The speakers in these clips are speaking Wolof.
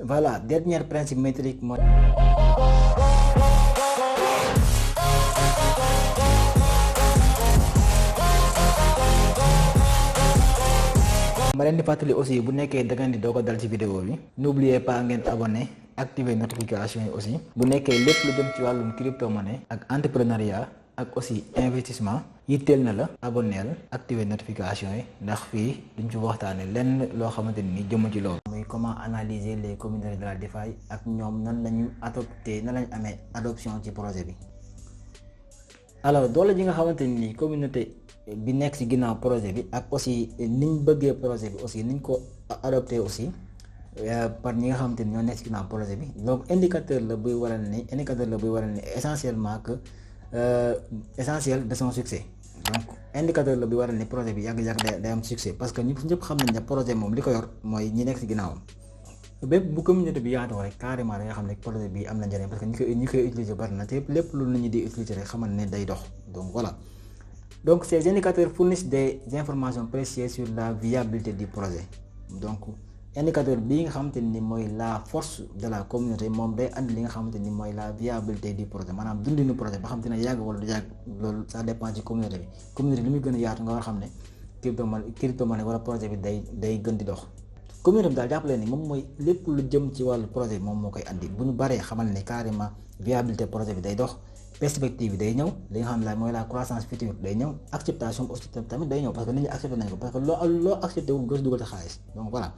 Voilà, dernier principe métrique mooy ma leen di fàttali aussi bu nekkee da ngeen di doog a dal ci vidéo bi n'oubliez pas ngeen abonné activer notification yi aussi bu nekkee lépp lu jëm ci wàllum crypto monnaie ak entrepreneuriat ak aussi investissement yitteel na la abonneel activer notification yi ndax fii duñ ci waxtaane lenn loo xamante ni jëm ci loolu muy comment analyser les communautés de la DeFi ak ñoom nan lañu adopté nan lañu amee adoption ci projet bi. Alors doole ji nga xamante ni communauté bi nekk ci ginnaaw projet bi ak aussi niñ bëggee projet bi aussi niñ ko adopté aussi par ñi nga xamante ni ñoo nekk ci ginnaaw projet bi donc indicateur la buy waral ni essentiellement que essentiel de son succès. Donc indicateur la buy waral ni projet bi yàgg-yàgg day am succès parce que ñëpp xam nañ ne projet moom li ko yor mooy ñi nekk ci ginnaawam. bépp bu communauté bi yaatoo rek carrément da nga xam ne projet bi am na njëriñ parce que ñi koy utiliser bari na te lépp lu nit ñi di utiliser rek xamal ne day dox donc voilà. Donc ces indicateurs fournissent des informations précieuses sur la viabilité du projet. Donc indicateur bii nga xamante ni mooy la force de la communauté moom day andi li nga xamante ni mooy la viabilité du projet maanaam dundinu projet ba xam te ne yàgg wala du yàgg loolu ça dépend ci communauté bi. Communauté li muy gën a yaatu nga war a xam ne crypto monnaie wala projet bi day gën di dox. Communauté bi daal jàppale ni moom mooy lépp lu jëm ci wàllu projet bi moom moo koy andi bu ñu baree xamal ne carrément viabilité projet bi day dox. Perspective bi day ñëw li nga xam ne mooy la croissance future day ñëw acceptation aussi tamit day ñëw parce que nit ñi accepté nañ ko parce que loo accepté wul gos dugal sa xaalis donc voilà.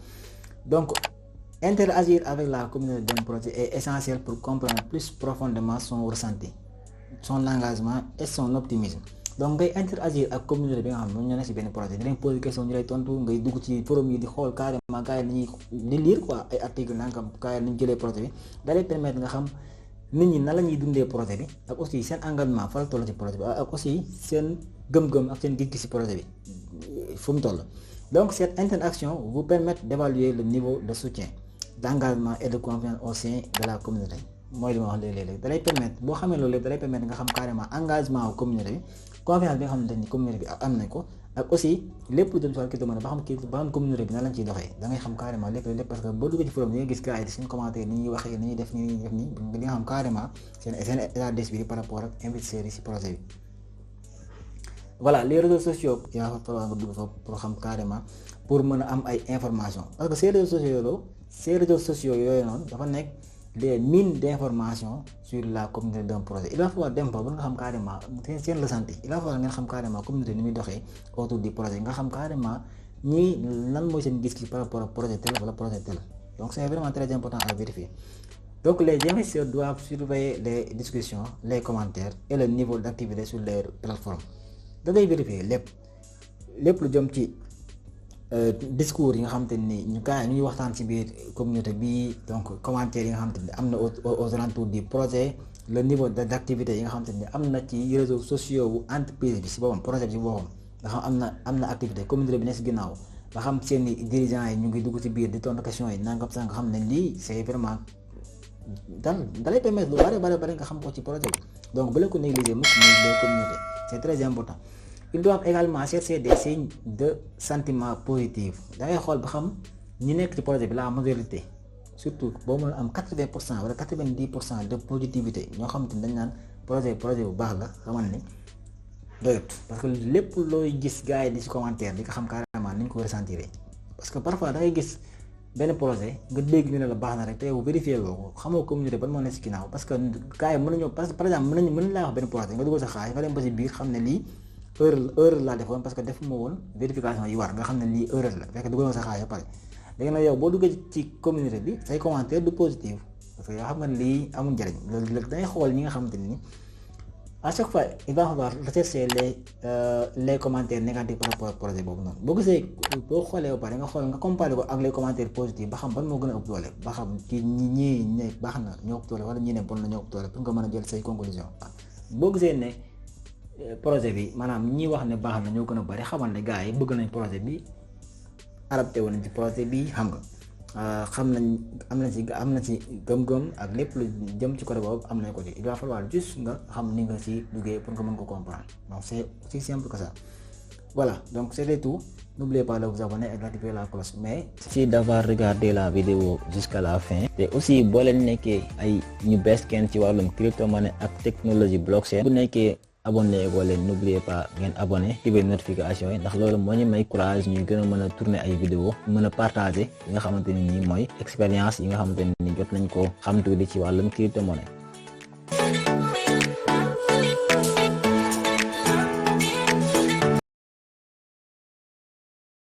Donc interagir avec la communauté d'un projet est essentiel pour comprendre plus profondément son ressenti son engagement et son optimisme. Donc ngay interagir ak communauté bi nga xam ne ñoo nekk ci benn projet di leen poser question ñu lay tontu ngay dugg ci forum yi di xool carrément gars yi di lire quoi ay articles nangam gars yi ni ñu jëlee projet bi da lay permettre nga xam nit ñi nan la ñuy dundee projet bi ak aussi seen engagement fa la toll ci projet bi ak aussi seen gëm-gëm ak seen gis-gis ci projet bi fu mu toll. Donc cette interaction vous permet d'évaluer le niveau de soutien, d'engagement et de confiance au sein de la communauté. Mooy li ma wax léeg-léeg da lay permettre boo xamee loolu da lay permettre nga xam carrément engagement wu communauté bi confiance bi nga xamante ni communauté bi am nañ ko ak aussi lépp lu jëm si wàllu crypto monnaie ba xam communauté bi nan lañ ciy doxee da ngay xam carrément lépp parce que boo duggee ci forum di nga gis gars yi suñu commentaire ni ñuy waxee ni ñuy def nii di nga xam carrément seen état d'esprit par rapport ak investisseurs yi si projet bi. Voilà les réseaux sociaux yaa fa falaa nga dugg fa pour xam carrément pour mën a am ay informations parce que ces réseaux sociaux yooyu noonu dafa nekk des mines d'informations sur la communauté d'un projet. Il va falloir dem fa ba nga xam carrément seen ressenti il va falloir ngeen xam carrément communauté ni muy doxee autour du projet nga xam carrément ñii lan mooy seen gis-gis par rapport ak projet tel wala projet tel. Donc c'est vraiment très important à vérifier. Donc les investisseurs doivent surveiller les discussions, les commentaires et le niveau d'activité sur les plateformes. Da ngay vérifier lépp lu jëm ci discours yi nga xamante ni ñu gars yi ñuy waxtaan ci biir communauté bi donc commentaires yi nga xamante ni am na aux alentours du projet le niveau d'activité yi nga xamante ni am na ci réseaux sociaux wu entreprise bi si boppam projet bi si boppam nga xam am na activité communauté bi ne si ginnaaw nga xam seen i dirigeants yi ñu ngi dugg ci biir di tontu question yi nangam sax nga xam ne lii c'est vraiment dalay permettre lu bari nga xam ko ci projet bi donc bu leen ko négliger mukk muy les communautés c'est très important. Ils doivent également chercher des signes de sentiments positifs da ngay xool ba xam ñi nekk ci projet bi la majorité surtout boo mën a am 80% wala 90% de positivité ñoo xamante ni dañ naan projet bu baax la xamal ni doyut parce que lépp looy gis gars yi di ci commentaire di ko xam carrément ni ñu ko ressentir parce que parfois da ngay gis benn projet nga dégg ñu ne la baax na rek te yow vérifier loo ko xamoo communauté ban moo nekk ci ginnaaw parce que gars yi mën nañoo par exemple mën nañ laa wax benn projet nga dugal sa xaalis nga dem ba ci biir xam ne lii erreur laa defoon parce que defuma woon vérification yi war nga xam ne lii erreur la fekk dugal nga sa xaalis ba pare léegi nag yow boo duggee ci communauté bi say commentaire du positif parce que yoo xam nga lii amul njëriñ loolu dangay xool ñi nga xamante ni à chaque fois il va falloir rechercher les commentaires négatifs par rapport ak projet boobu noonu boo gisee boo xoolee ba pare nga xool nga comparer ko ak les commentaires positifs ba xam ban moo gën a ëpp doole ba xam ci ñii ne baax na ñoo ëpp doole wala ñii ne bon na ñoo ëpp doole pour nga mën a jël say conclusion boo gisee ne projet bi maanaam ñi wax ne baax na ñoo gën a bari xamal ne gars yi bëgg nañ projet bi adapté woon ci projet bi xam nga xam nañ am na ci gëm-gëm ak lépp lu jëm ci côté boobu am nañ ko ci il va falloir juste nga xam ni nga ci duggee pour nga mën ko comprendre donc c'est aussi simple que ça. Voilà donc c'était tout N'oubliez pas de vous abonner et d'activer la cloche. Mais merci d'avoir regardé la vidéo jusqu'à la fin. Et aussi boo leen nekkee ay ñu bees kenn ci wàllum crypto-monnaie ak technologie blockchain bu nekkee abonné goo leen n'oubliez pas ngeen abonné activer notification yi ndax loolu moo ñu may courage ñu gën a mën a tourner ay vidéo mën a partager yi nga xamante ni nii mooy expérience yi nga xamante ni jot nañ ko xam tuuti ci wàllum crypto-monnaie.